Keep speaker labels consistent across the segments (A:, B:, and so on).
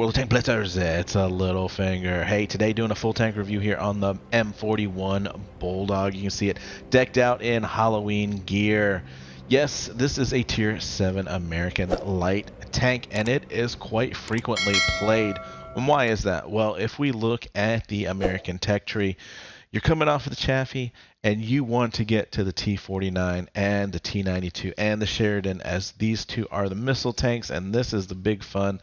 A: World of Tank Blitzers, it's a Littlefinger. Hey, today doing a full tank review here on the M41 Bulldog. You can see it decked out in Halloween gear. Yes, this is a Tier 7 American light tank, and it is quite frequently played. And why is that? Well, if we look at the American tech tree, you're coming off of the Chaffee, and you want to get to the T-49 and the T-92 and the Sheridan, as these two are the missile tanks, and this is the big fun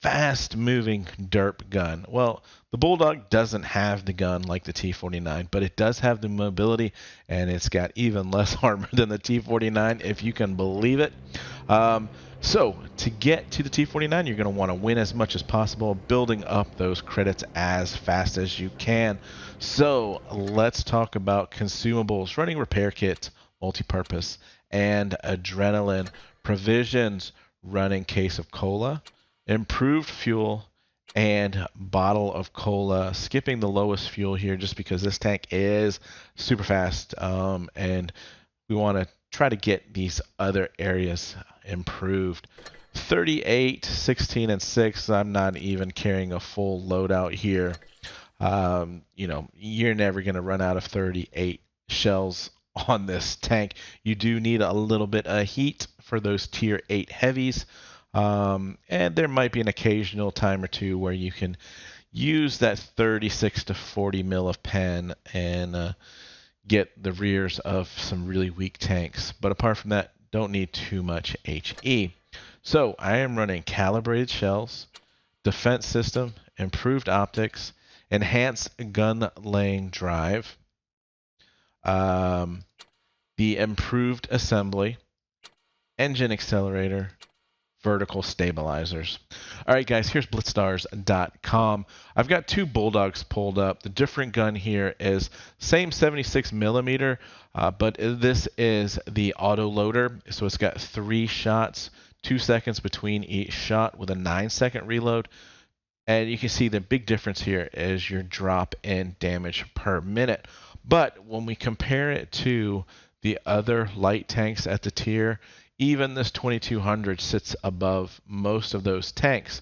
A: fast-moving derp gun. Well, the Bulldog doesn't have the gun like the T-49, but it does have the mobility, and it's got even less armor than the T-49, if you can believe it. So to get to the T-49, you're going to want to win as much as possible, building up those credits as fast as you can. So let's talk about consumables, running repair kit, multi-purpose, and adrenaline. Provisions, running case of cola, improved fuel, and bottle of cola. Skipping the lowest fuel here just because this tank is super fast, and we want to try to get these other areas improved. 38, 16, and 6. I'm not even carrying a full loadout here. You know, you're never going to run out of 38 shells on this tank. You do need a little bit of heat for those tier 8 heavies. And there might be an occasional time or two where you can use that 36 to 40 mil of pen and get the rears of some really weak tanks. But apart from that, don't need too much HE. So I am running calibrated shells, defense system, improved optics, enhanced gun laying drive, the improved assembly, engine accelerator, vertical stabilizers. All right, guys, here's blitzstars.com. I've got two Bulldogs pulled up. The different gun here is same 76 millimeter, but this is the auto loader. So it's got 3 shots, 2 seconds between each shot with a 9-second reload. And you can see the big difference here is your drop in damage per minute. But when we compare it to the other light tanks at the tier, even this 2200 sits above most of those tanks.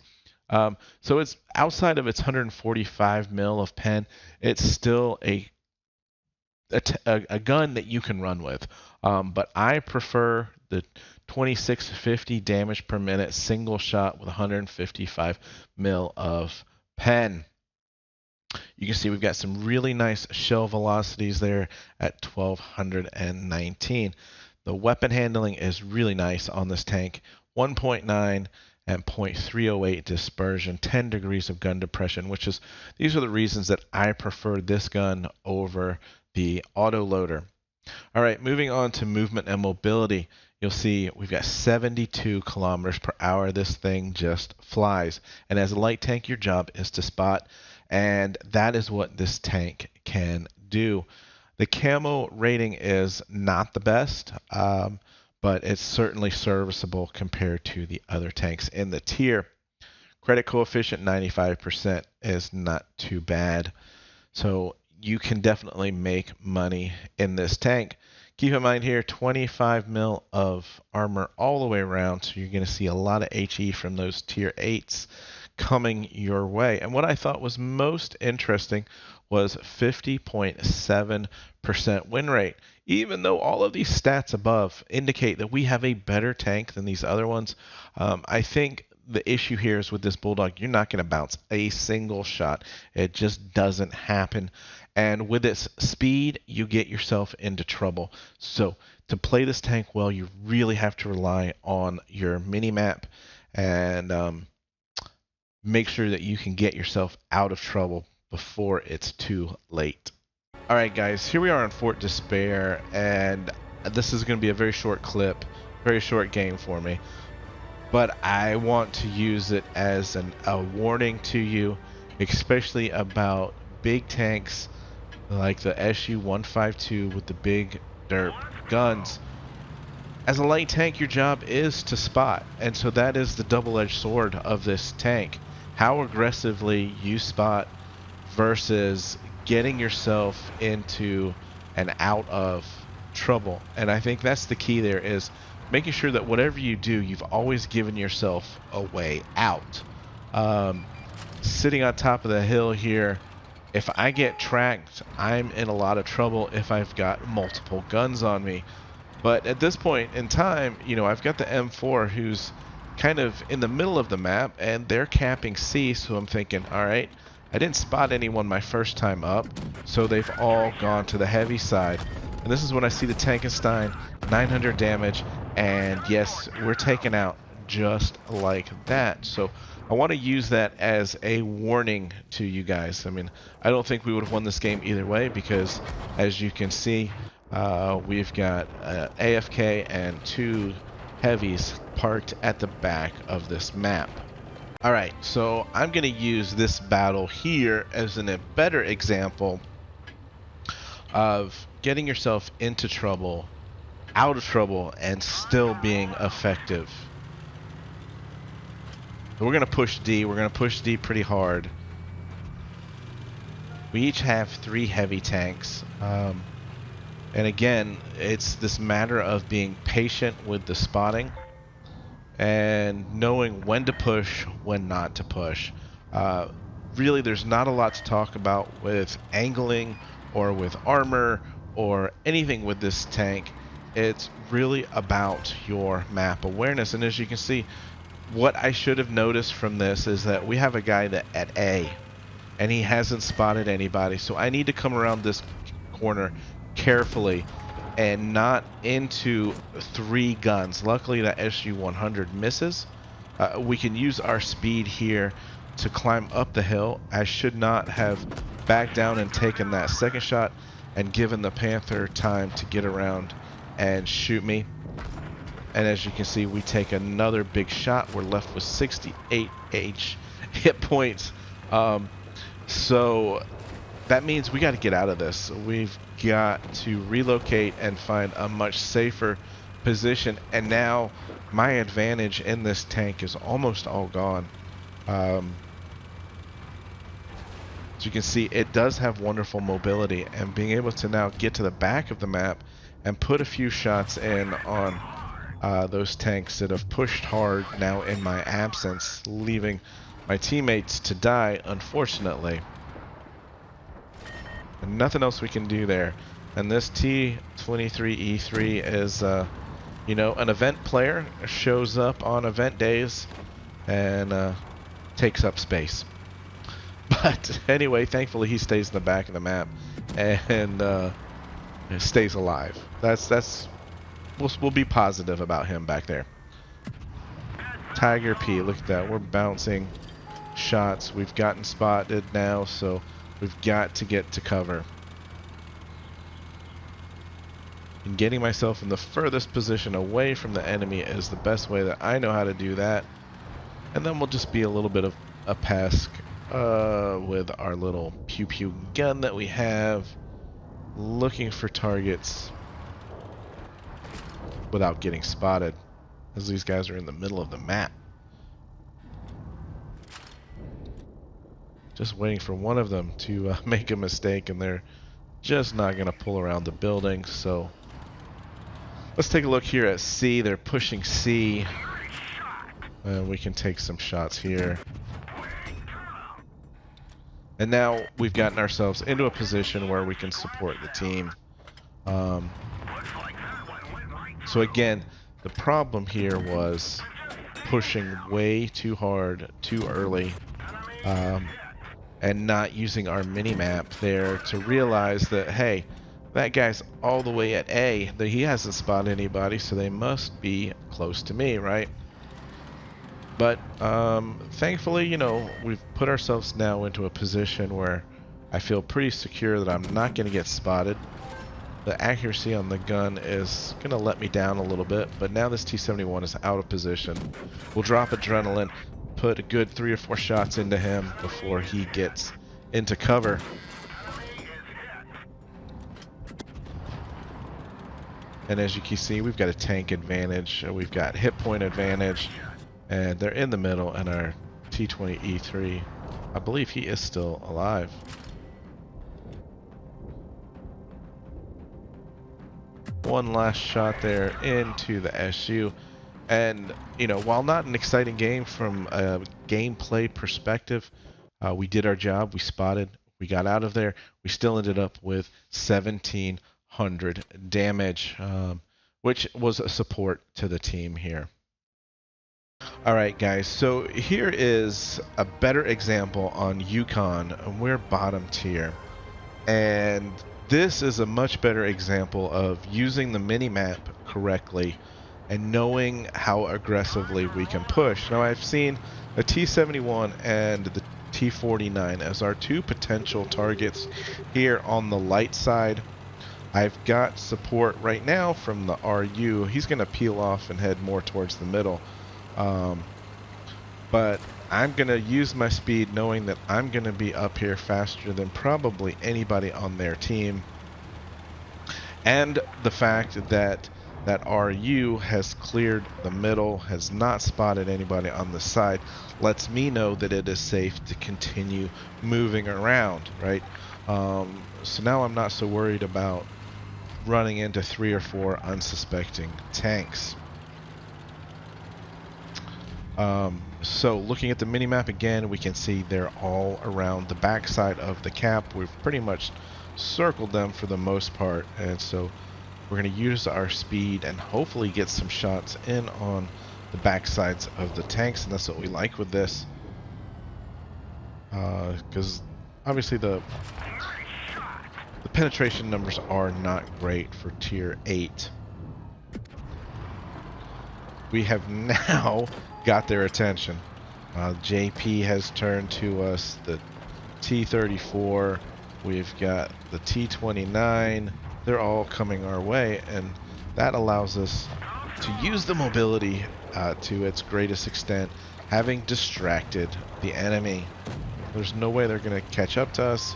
A: So it's outside of its 145 mil of pen, it's still a gun that you can run with. But I prefer the 2650 damage per minute single shot with 155 mil of pen. You can see we've got some really nice shell velocities there at 1219. The weapon handling is really nice on this tank. 1.9 and 0.308 dispersion, 10 degrees of gun depression, these are the reasons that I prefer this gun over the auto loader. All right, moving on to movement and mobility. You'll see we've got 72 kilometers per hour. This thing just flies. And as a light tank, your job is to spot, and that is what this tank can do. The camo rating is not the best, but it's certainly serviceable compared to the other tanks in the tier. Credit coefficient 95% is not too bad. So you can definitely make money in this tank. Keep in mind here, 25 mil of armor all the way around, so you're going to see a lot of HE from those tier 8s coming your way. And what I thought was most interesting was 50.7% win rate. Even though all of these stats above indicate that we have a better tank than these other ones, I think the issue here is with this Bulldog, you're not going to bounce a single shot. It just doesn't happen. And with its speed, you get yourself into trouble. So to play this tank well, you really have to rely on your mini-map and make sure that you can get yourself out of trouble before it's too late. All right, guys, here we are on Fort Despair, and this is going to be a very short clip, very short game for me. But I want to use it as a warning to you, especially about big tanks like the SU-152 with the big derp guns. As a light tank, your job is to spot, and so that is the double-edged sword of this tank. How aggressively you spot versus getting yourself into and out of trouble. And I think that's the key there, is making sure that whatever you do, you've always given yourself a way out. Sitting on top of the hill here, if I get tracked, I'm in a lot of trouble if I've got multiple guns on me. But at this point in time, you know, I've got the M4 who's kind of in the middle of the map, and they're capping C, so I'm thinking, all right, I didn't spot anyone my first time up, so they've all gone to the heavy side. And this is when I see the Tankenstein, 900 damage, and yes, we're taken out just like that. So I want to use that as a warning to you guys. I mean, I don't think we would have won this game either way because, as you can see, we've got AFK and 2 heavies parked at the back of this map. Alright, so I'm going to use this battle here as a better example of getting yourself into trouble, out of trouble, and still being effective. So we're going to push D. We're going to push D pretty hard. We each have 3 heavy tanks. And again, it's this matter of being patient with the spotting and knowing when to push, when not to push. Really, there's not a lot to talk about with angling or with armor or anything with this tank. It's really about your map awareness. And as you can see, what I should have noticed from this is that we have a guy that at A, and he hasn't spotted anybody. So I need to come around this corner carefully and not into 3 guns. Luckily that SU-100 misses. We can use our speed here to climb up the hill. I should not have backed down and taken that second shot and given the Panther time to get around and shoot me. And as you can see, we take another big shot. We're left with 68 hit points. So that means we got to get out of this. We've got to relocate and find a much safer position. And now my advantage in this tank is almost all gone. As you can see, it does have wonderful mobility, and being able to now get to the back of the map and put a few shots in on those tanks that have pushed hard now in my absence, leaving my teammates to die, unfortunately. And nothing else we can do there. And this T-23E3 is, you know, an event player, shows up on event days and takes up space. But anyway, thankfully he stays in the back of the map and stays alive. We'll be positive about him back there. Tiger P, look at that. We're bouncing shots. We've gotten spotted now, so we've got to get to cover. And getting myself in the furthest position away from the enemy is the best way that I know how to do that. And then we'll just be a little bit of a pest with our little pew-pew gun that we have, looking for targets without getting spotted, as these guys are in the middle of the map. Just waiting for one of them to make a mistake, and they're just not going to pull around the building. So let's take a look here at C. They're pushing C, and we can take some shots here. And now we've gotten ourselves into a position where we can support the team. So again, the problem here was pushing way too hard, too early, and not using our mini-map there to realize that, hey, that guy's all the way at A, that he hasn't spotted anybody, so they must be close to me, right? But thankfully, you know, we've put ourselves now into a position where I feel pretty secure that I'm not going to get spotted. The accuracy on the gun is going to let me down a little bit, but now this T-71 is out of position. We'll drop adrenaline, put a good 3 or 4 shots into him before he gets into cover. And as you can see, we've got a tank advantage, we've got hit point advantage, and they're in the middle, and our T-20E3, I believe he is still alive. One last shot there into the SU, And, you know, while not an exciting game from a gameplay perspective, we did our job. We spotted. We got out of there. We still ended up with 1,700 damage, which was a support to the team here. All right, guys. So here is a better example on Yukon, and we're bottom tier. And this is a much better example of using the minimap correctly and knowing how aggressively we can push. Now, I've seen the T71 and the T49 as our two potential targets here on the light side. I've got support right now from the RU. He's going to peel off and head more towards the middle. But I'm going to use my speed knowing that I'm going to be up here faster than probably anybody on their team. And the fact that that RU has cleared the middle, has not spotted anybody on the side, lets me know that it is safe to continue moving around, right? So now I'm not so worried about running into 3 or 4 unsuspecting tanks. So looking at the minimap again, we can see they're all around the backside of the cap. We've pretty much circled them for the most part, and so we're going to use our speed and hopefully get some shots in on the backsides of the tanks, and that's what we like with this. Because obviously the penetration numbers are not great for tier 8. We have now got their attention. JP has turned to us, the T34, we've got the T29, they're all coming our way, and that allows us to use the mobility to its greatest extent, having distracted the enemy. There's no way they're going to catch up to us,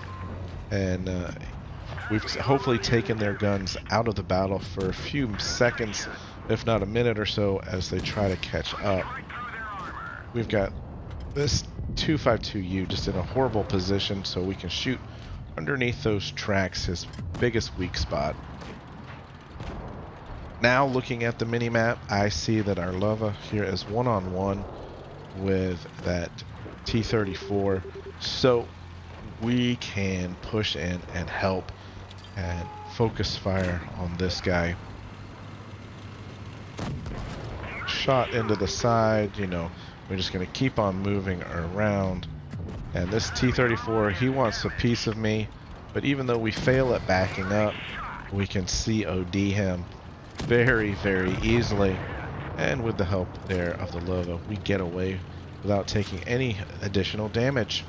A: and we've hopefully taken their guns out of the battle for a few seconds, if not a minute or so, as they try to catch up. We've got this 252U just in a horrible position, so we can shoot underneath those tracks, his biggest weak spot. Now looking at the minimap, I see that our Lava here is one-on-one with that T34, so we can push in and help and focus fire on this guy. Shot into the side, you know, we're just going to keep on moving around. And this T-34, he wants a piece of me, but even though we fail at backing up, we can COD him very, very easily. And with the help there of the Lova, we get away without taking any additional damage.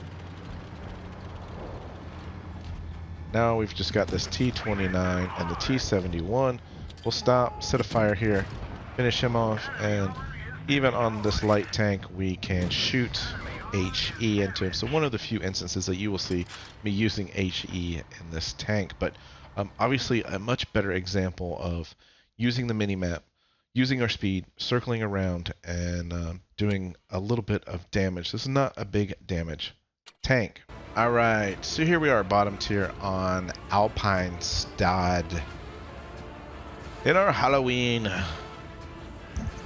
A: Now we've just got this T-29 and the T-71. We'll stop, set a fire here, finish him off, and even on this light tank, we can shoot HE into him. So one of the few instances that you will see me using HE in this tank, but obviously a much better example of using the minimap, using our speed, circling around, and doing a little bit of damage. This is not a big damage tank. All right, so here we are, bottom tier on Alpine Stad in our Halloween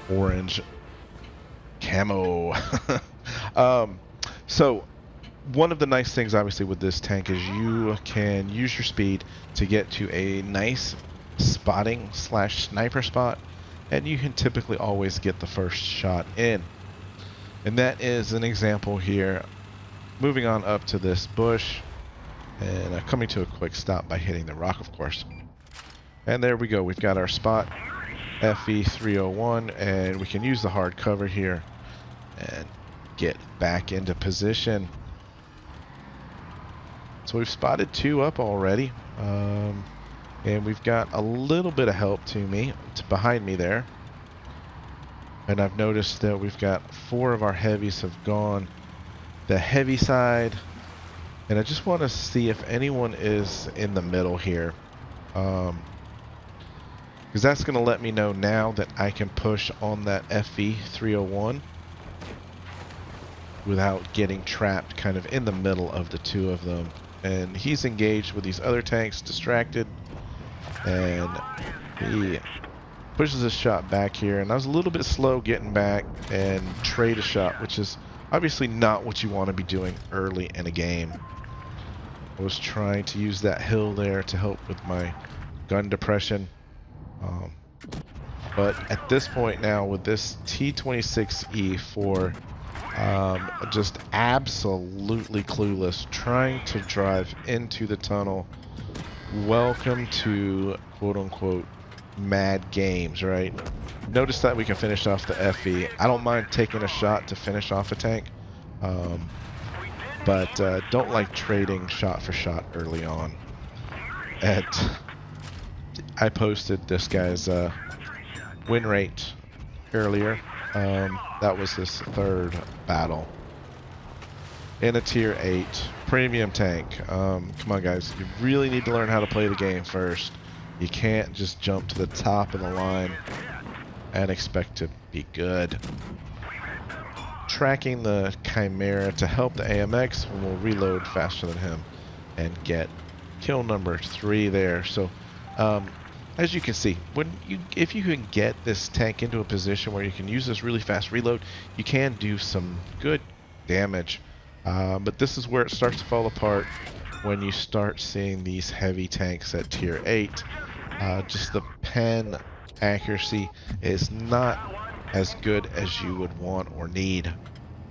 A: orange camo. So one of the nice things obviously with this tank is you can use your speed to get to a nice spotting / sniper spot, and you can typically always get the first shot in. And that is an example here. Moving on up to this bush and coming to a quick stop by hitting the rock, of course. And there we go, we've got our spot, FE301, and we can use the hard cover here and get back into position. So we've spotted 2 up already, and we've got a little bit of help behind me there. And I've noticed that we've got 4 of our heavies have gone the heavy side, and I just want to see if anyone is in the middle here, because that's going to let me know now that I can push on that FE301 without getting trapped kind of in the middle of the 2 of them. And he's engaged with these other tanks, distracted, and he Pushes a shot back here, and I was a little bit slow getting back and trade a shot, which is obviously not what you want to be doing early in a game. I was trying to use that hill there to help with my gun depression. But at this point now, with this T26E4, just absolutely clueless, trying to drive into the tunnel. Welcome to quote-unquote mad games, right? Notice that we can finish off the FE. I don't mind taking a shot to finish off a tank, but don't like trading shot for shot early on. And I posted this guy's win rate earlier. That was his third battle in a tier 8 premium tank. Come on guys, you really need to learn how to play the game first. You can't just jump to the top of the line and expect to be good. Tracking the Chimera to help the AMX when we'll reload faster than him and get kill number 3 there. So as you can see, if you can get this tank into a position where you can use this really fast reload, you can do some good damage. But this is where it starts to fall apart when you start seeing these heavy tanks at tier 8. Just the pen accuracy is not as good as you would want or need.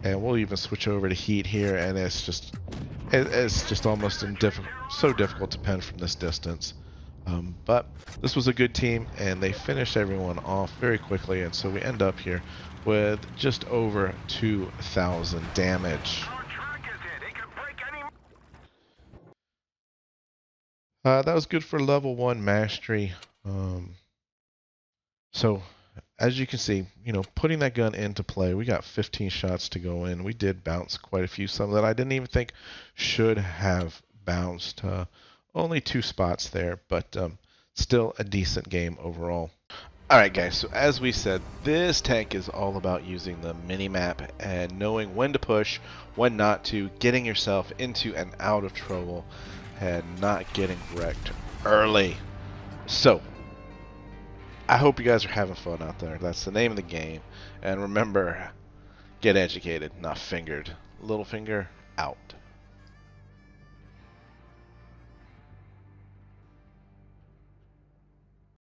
A: And we'll even switch over to heat here, and it's just almost so difficult to pen from this distance. But this was a good team, and they finished everyone off very quickly, and so we end up here with just over 2,000 damage. That was good for level 1 mastery. So as you can see, putting that gun into play, we got 15 shots to go in. We did bounce quite a few, some that I didn't even think should have bounced. Only 2 spots there, but still a decent game overall. Alright guys, so as we said, this tank is all about using the mini-map and knowing when to push, when not to, getting yourself into and out of trouble, and not getting wrecked early. So, I hope you guys are having fun out there. That's the name of the game. And remember, get educated, not fingered. Littlefinger, out.